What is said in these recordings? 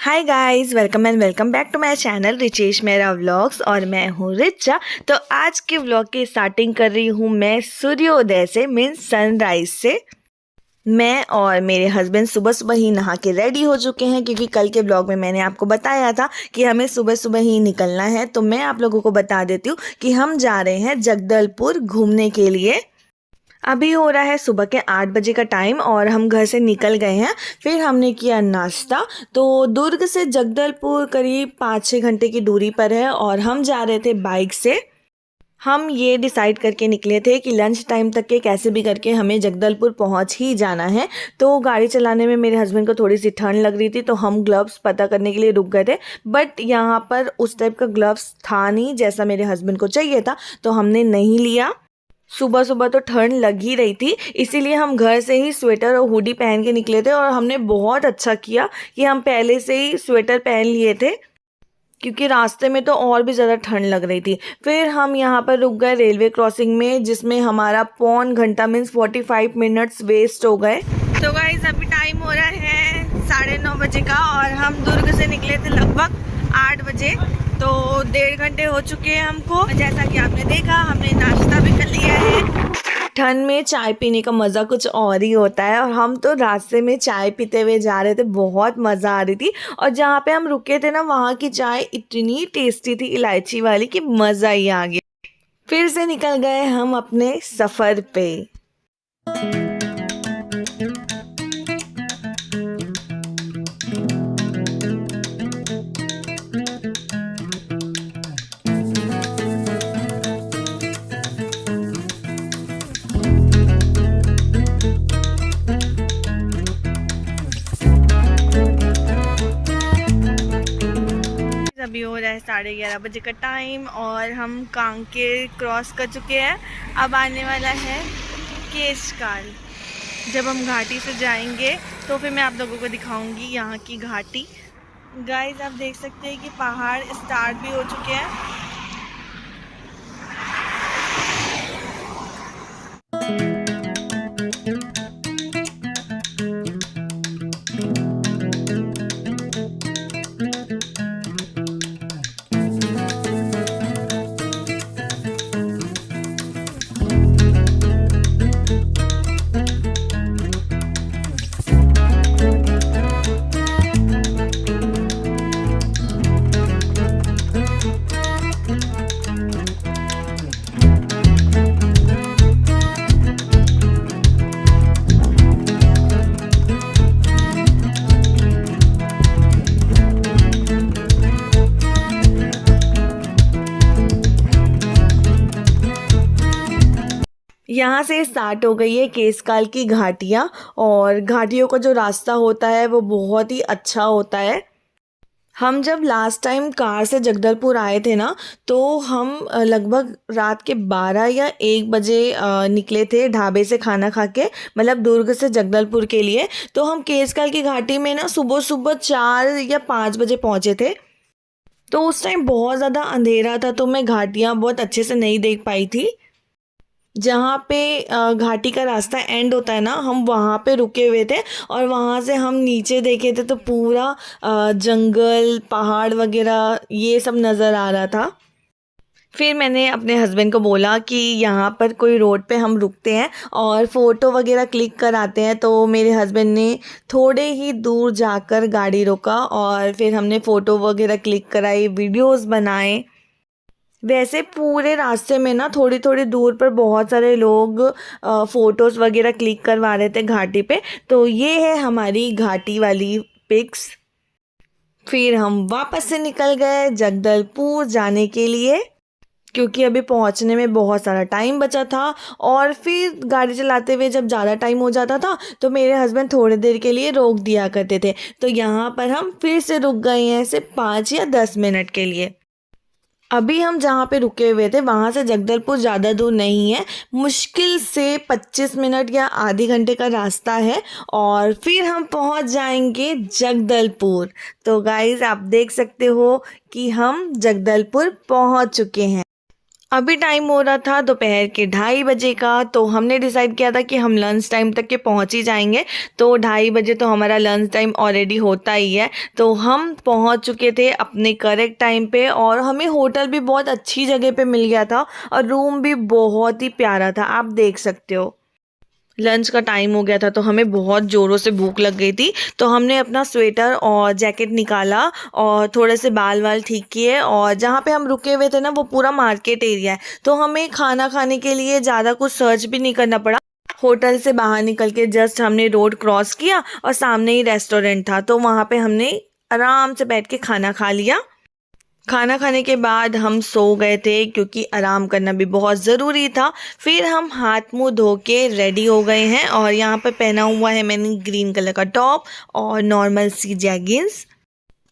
Hi guys, welcome back to my channel Richesh मेरा vlogs. और मैं हूँ रिचा। तो आज के व्लॉग की स्टार्टिंग कर रही हूँ मैं सूर्योदय से, मीन्स सनराइज से। मैं और मेरे हस्बैंड सुबह सुबह ही नहा के रेडी हो चुके हैं, क्योंकि कल के ब्लॉग में मैंने आपको बताया था कि हमें सुबह सुबह ही निकलना है। तो मैं आप लोगों को बता देती हूँ कि हम जा रहे हैं जगदलपुर घूमने के लिए। अभी हो रहा है सुबह के 8 बजे का टाइम और हम घर से निकल गए हैं। फिर हमने किया नाश्ता। तो दुर्ग से जगदलपुर करीब 5-6 घंटे की दूरी पर है और हम जा रहे थे बाइक से। हम ये डिसाइड करके निकले थे कि लंच टाइम तक के कैसे भी करके हमें जगदलपुर पहुंच ही जाना है। तो गाड़ी चलाने में मेरे हस्बैंड को थोड़ी सी ठंड लग रही थी, तो हम ग्लव्स पता करने के लिए रुक गए थे। बट यहाँ पर उस टाइप का ग्लव्स था नहीं जैसा मेरे हस्बैंड को चाहिए था, तो हमने नहीं लिया। सुबह सुबह तो ठंड लग ही रही थी, इसीलिए हम घर से ही स्वेटर और हुडी पहन के निकले थे। और हमने बहुत अच्छा किया कि हम पहले से ही स्वेटर पहन लिए थे, क्योंकि रास्ते में तो और भी ज़्यादा ठंड लग रही थी। फिर हम यहाँ पर रुक गए रेलवे क्रॉसिंग में, जिसमें हमारा पौन घंटा मीन्स 45 मिनट्स वेस्ट हो गए। तो गाइस अभी टाइम हो रहा है 9:30 बजे का और हम दुर्ग से निकले थे लगभग 8 बजे। तो 1.5 घंटे हो चुके हैं हमको। जैसा कि आपने देखा, हमने नाश्ता भी कर लिया है। ठंड में चाय पीने का मज़ा कुछ और ही होता है, और हम तो रास्ते में चाय पीते हुए जा रहे थे, बहुत मज़ा आ रही थी। और जहाँ पे हम रुके थे ना, वहाँ की चाय इतनी टेस्टी थी इलायची वाली, कि मज़ा ही आ गया। फिर से निकल गए हम अपने सफ़र पे। अभी हो रहा है 11:30 बजे का टाइम और हम कांके क्रॉस कर चुके हैं। अब आने वाला है केशकाल। जब हम घाटी से जाएंगे तो फिर मैं आप लोगों को दिखाऊंगी यहाँ की घाटी। गाइस आप देख सकते हैं कि पहाड़ स्टार्ट भी हो चुके हैं। यहाँ से स्टार्ट हो गई है केशकाल की घाटियाँ। और घाटियों का जो रास्ता होता है वो बहुत ही अच्छा होता है। हम जब लास्ट टाइम कार से जगदलपुर आए थे ना, तो हम लगभग रात के 12 या 1 बजे निकले थे ढाबे से खाना खा के, मतलब दुर्ग से जगदलपुर के लिए। तो हम केशकाल की घाटी में ना सुबह सुबह 4 या 5 बजे पहुँचे थे। तो उस टाइम बहुत ज़्यादा अंधेरा था, तो मैं घाटियाँ बहुत अच्छे से नहीं देख पाई थी। जहाँ पे घाटी का रास्ता एंड होता है ना, हम वहाँ पे रुके हुए थे। और वहाँ से हम नीचे देखे थे तो पूरा जंगल, पहाड़ वगैरह ये सब नज़र आ रहा था। फिर मैंने अपने हस्बैंड को बोला कि यहाँ पर कोई रोड पे हम रुकते हैं और फ़ोटो वगैरह क्लिक कराते हैं। तो मेरे हस्बैंड ने थोड़े ही दूर जाकर गाड़ी रोका और फिर हमने फ़ोटो वगैरह क्लिक कराई, वीडियोस बनाए। वैसे पूरे रास्ते में ना थोड़ी थोड़ी दूर पर बहुत सारे लोग फ़ोटोज़ वगैरह क्लिक करवा रहे थे घाटी पे। तो ये है हमारी घाटी वाली पिक्स। फिर हम वापस से निकल गए जगदलपुर जाने के लिए, क्योंकि अभी पहुंचने में बहुत सारा टाइम बचा था। और फिर गाड़ी चलाते हुए जब ज़्यादा टाइम हो जाता था तो मेरे हस्बैंड थोड़ी देर के लिए रोक दिया करते थे। तो यहाँ पर हम फिर से रुक गए हैं सिर्फ 5 या 10 मिनट के लिए। अभी हम जहाँ पे रुके हुए थे वहाँ से जगदलपुर ज़्यादा दूर नहीं है, मुश्किल से 25 मिनट या आधे घंटे का रास्ता है और फिर हम पहुँच जाएंगे जगदलपुर। तो गाइज़ आप देख सकते हो कि हम जगदलपुर पहुँच चुके हैं। अभी टाइम हो रहा था दोपहर के 2:30 बजे का। तो हमने डिसाइड किया था कि हम लंच टाइम तक के पहुंच ही जाएंगे। तो 2:30 बजे तो हमारा लंच टाइम ऑलरेडी होता ही है। तो हम पहुंच चुके थे अपने करेक्ट टाइम पे, और हमें होटल भी बहुत अच्छी जगह पे मिल गया था और रूम भी बहुत ही प्यारा था, आप देख सकते हो। लंच का टाइम हो गया था तो हमें बहुत ज़ोरों से भूख लग गई थी। तो हमने अपना स्वेटर और जैकेट निकाला और थोड़े से बाल वाल ठीक किए, और जहाँ पे हम रुके हुए थे ना वो पूरा मार्केट एरिया है। तो हमें खाना खाने के लिए ज़्यादा कुछ सर्च भी नहीं करना पड़ा। होटल से बाहर निकल के जस्ट हमने रोड क्रॉस किया और सामने ही रेस्टोरेंट था, तो वहाँ पे हमने आराम से बैठ के खाना खा लिया। खाना खाने के बाद हम सो गए थे क्योंकि आराम करना भी बहुत ज़रूरी था। फिर हम हाथ मुंह धो के रेडी हो गए हैं, और यहाँ पर पहना हुआ है मैंने ग्रीन कलर का टॉप और नॉर्मल सी जैगिंग्स।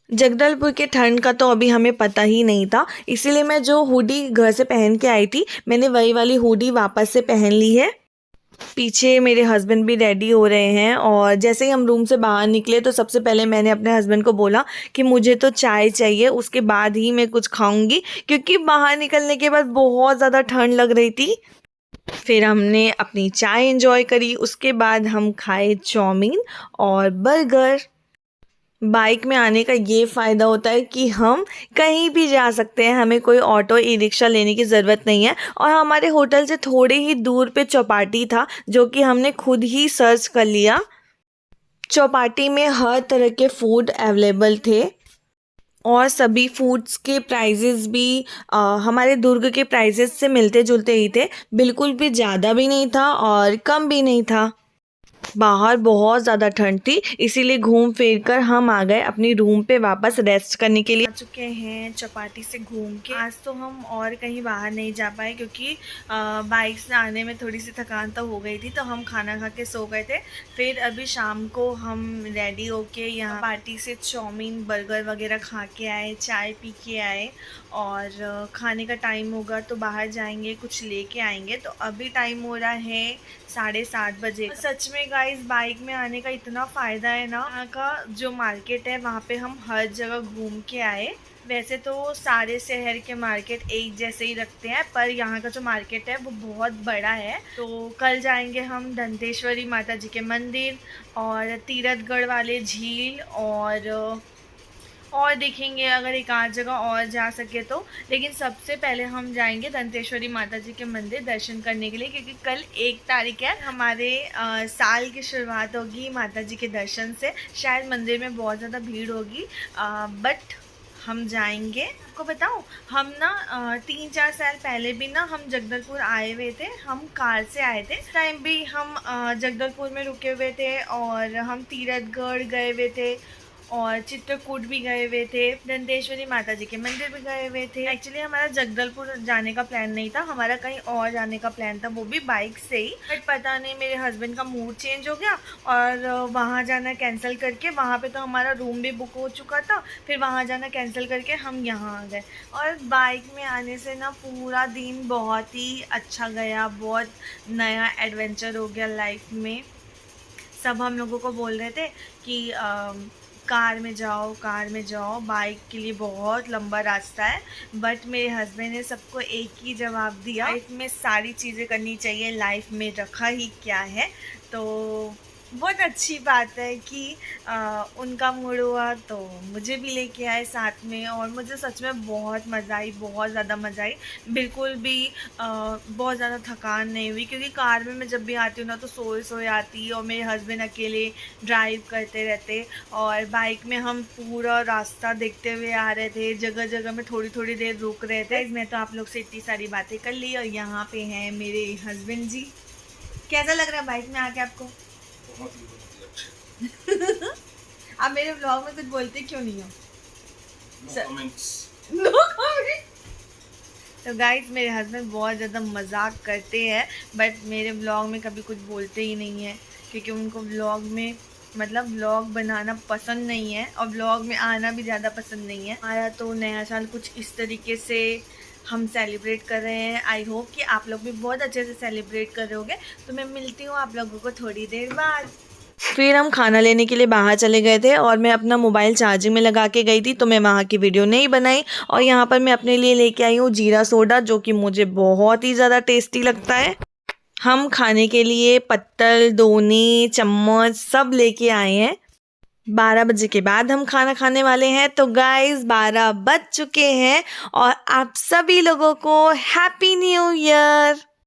जगदलपुर के ठंड का तो अभी हमें पता ही नहीं था, इसीलिए मैं जो हुडी घर से पहन के आई थी मैंने वही वाली हुडी वापस से पहन ली है। पीछे मेरे हस्बैंड भी रेडी हो रहे हैं, और जैसे ही हम रूम से बाहर निकले तो सबसे पहले मैंने अपने हस्बैंड को बोला कि मुझे तो चाय चाहिए, उसके बाद ही मैं कुछ खाऊंगी, क्योंकि बाहर निकलने के बाद बहुत ज़्यादा ठंड लग रही थी। फिर हमने अपनी चाय एंजॉय करी, उसके बाद हम खाए चाउमीन और बर्गर। बाइक में आने का ये फ़ायदा होता है कि हम कहीं भी जा सकते हैं, हमें कोई ऑटो ई रिक्शा लेने की ज़रूरत नहीं है। और हमारे होटल से थोड़े ही दूर पे चौपाटी था जो कि हमने खुद ही सर्च कर लिया। चौपाटी में हर तरह के फूड अवेलेबल थे, और सभी फूड्स के प्राइजेज़ भी हमारे दुर्ग के प्राइजेज़ से मिलते जुलते ही थे। बिल्कुल भी ज़्यादा भी नहीं था और कम भी नहीं था। बाहर बहुत ज़्यादा ठंड थी, इसीलिए घूम फिर कर हम आ गए अपनी रूम पे वापस रेस्ट करने के लिए। आ चुके हैं चौपाटी से घूम के। आज तो हम और कहीं बाहर नहीं जा पाए क्योंकि बाइक से आने में थोड़ी सी थकान तो हो गई थी, तो हम खाना खा के सो गए थे। फिर अभी शाम को हम रेडी होके यहाँ पार्टी से चाउमीन बर्गर वगैरह खा के आए, चाय पी के आए, और खाने का टाइम होगा तो बाहर जाएंगे, कुछ लेके आएंगे। तो अभी टाइम हो रहा है 7:30 बजे। सच में गाइस बाइक में आने का इतना फ़ायदा है ना, यहाँ का जो मार्केट है वहाँ पे हम हर जगह घूम के आए। वैसे तो सारे शहर के मार्केट एक जैसे ही रखते हैं, पर यहाँ का जो मार्केट है वो बहुत बड़ा है। तो कल जाएंगे हम दंतेश्वरी माता जी के मंदिर और तीरथगढ़ वाले झील, और देखेंगे अगर एक आध जगह और जा सके तो। लेकिन सबसे पहले हम जाएंगे दंतेश्वरी माता जी के मंदिर दर्शन करने के लिए, क्योंकि कल 1 तारीख है, हमारे साल की शुरुआत होगी माता जी के दर्शन से। शायद मंदिर में बहुत ज़्यादा भीड़ होगी, बट हम जाएंगे। आपको बताऊं, हम ना 3-4 साल पहले भी ना हम जगदलपुर आए हुए थे, हम कार से आए थे। इस टाइम भी हम जगदलपुर में रुके हुए थे, और हम तीरथगढ़ गए हुए थे, और चित्रकूट भी गए हुए थे, दंतेश्वरी माता जी के मंदिर भी गए हुए थे। एक्चुअली हमारा जगदलपुर जाने का प्लान नहीं था, हमारा कहीं और जाने का प्लान था, वो भी बाइक से ही। बट पता नहीं मेरे हस्बैंड का मूड चेंज हो गया और वहाँ जाना कैंसिल करके, वहाँ पे तो हमारा रूम भी बुक हो चुका था, फिर वहाँ जाना कैंसिल करके हम यहाँ आ गए। और बाइक में आने से ना पूरा दिन बहुत ही अच्छा गया, बहुत नया एडवेंचर हो गया लाइफ में। सब हम लोगों को बोल रहे थे कि कार में जाओ, कार में जाओ, बाइक के लिए बहुत लंबा रास्ता है। बट मेरे हस्बैंड ने सबको एक ही जवाब दिया, लाइफ में सारी चीज़ें करनी चाहिए, लाइफ में रखा ही क्या है। तो बहुत अच्छी बात है कि उनका मूड हुआ तो मुझे भी लेके आए साथ में, और मुझे सच में बहुत मज़ा आई, बहुत ज़्यादा मज़ा आई। बिल्कुल भी बहुत ज़्यादा थकान नहीं हुई, क्योंकि कार में मैं जब भी आती हूँ ना तो सोए सोए आती, और मेरे हस्बैंड अकेले ड्राइव करते रहते, और बाइक में हम पूरा रास्ता देखते हुए आ रहे थे, जगह जगह में थोड़ी थोड़ी देर रुक रहे थे। मैं तो आप लोग से इतनी सारी बातें कर ली, और यहाँ पे हैं मेरे हस्बैंड जी। कैसा लग रहा है बाइक में आके आपको? आप मेरे व्लॉग में कुछ बोलते क्यों नहीं हो? No comment. तो गाइस मेरे हस्बैंड बहुत ज़्यादा मजाक करते हैं, बट मेरे व्लॉग में कभी कुछ बोलते ही नहीं है, क्योंकि उनको व्लॉग में मतलब व्लॉग बनाना पसंद नहीं है, और व्लॉग में आना भी ज़्यादा पसंद नहीं है। हमारा तो नया साल कुछ इस तरीके से हम सेलिब्रेट कर रहे हैं। आई होप कि आप लोग भी बहुत अच्छे से सेलिब्रेट कर रहे होगे। तो मैं मिलती हूँ आप लोगों को थोड़ी देर बाद। फिर हम खाना लेने के लिए बाहर चले गए थे और मैं अपना मोबाइल चार्जिंग में लगा के गई थी, तो मैं वहाँ की वीडियो नहीं बनाई। और यहाँ पर मैं अपने लिए लेके आई हूँ जीरा सोडा, जो कि मुझे बहुत ही ज़्यादा टेस्टी लगता है। हम खाने के लिए पत्तल, दोने, चम्मच सब लेके आए हैं। 12 बजे के बाद हम खाना खाने वाले हैं। तो गाइस 12 बज चुके हैं और आप सभी लोगों को हैप्पी न्यू ईयर।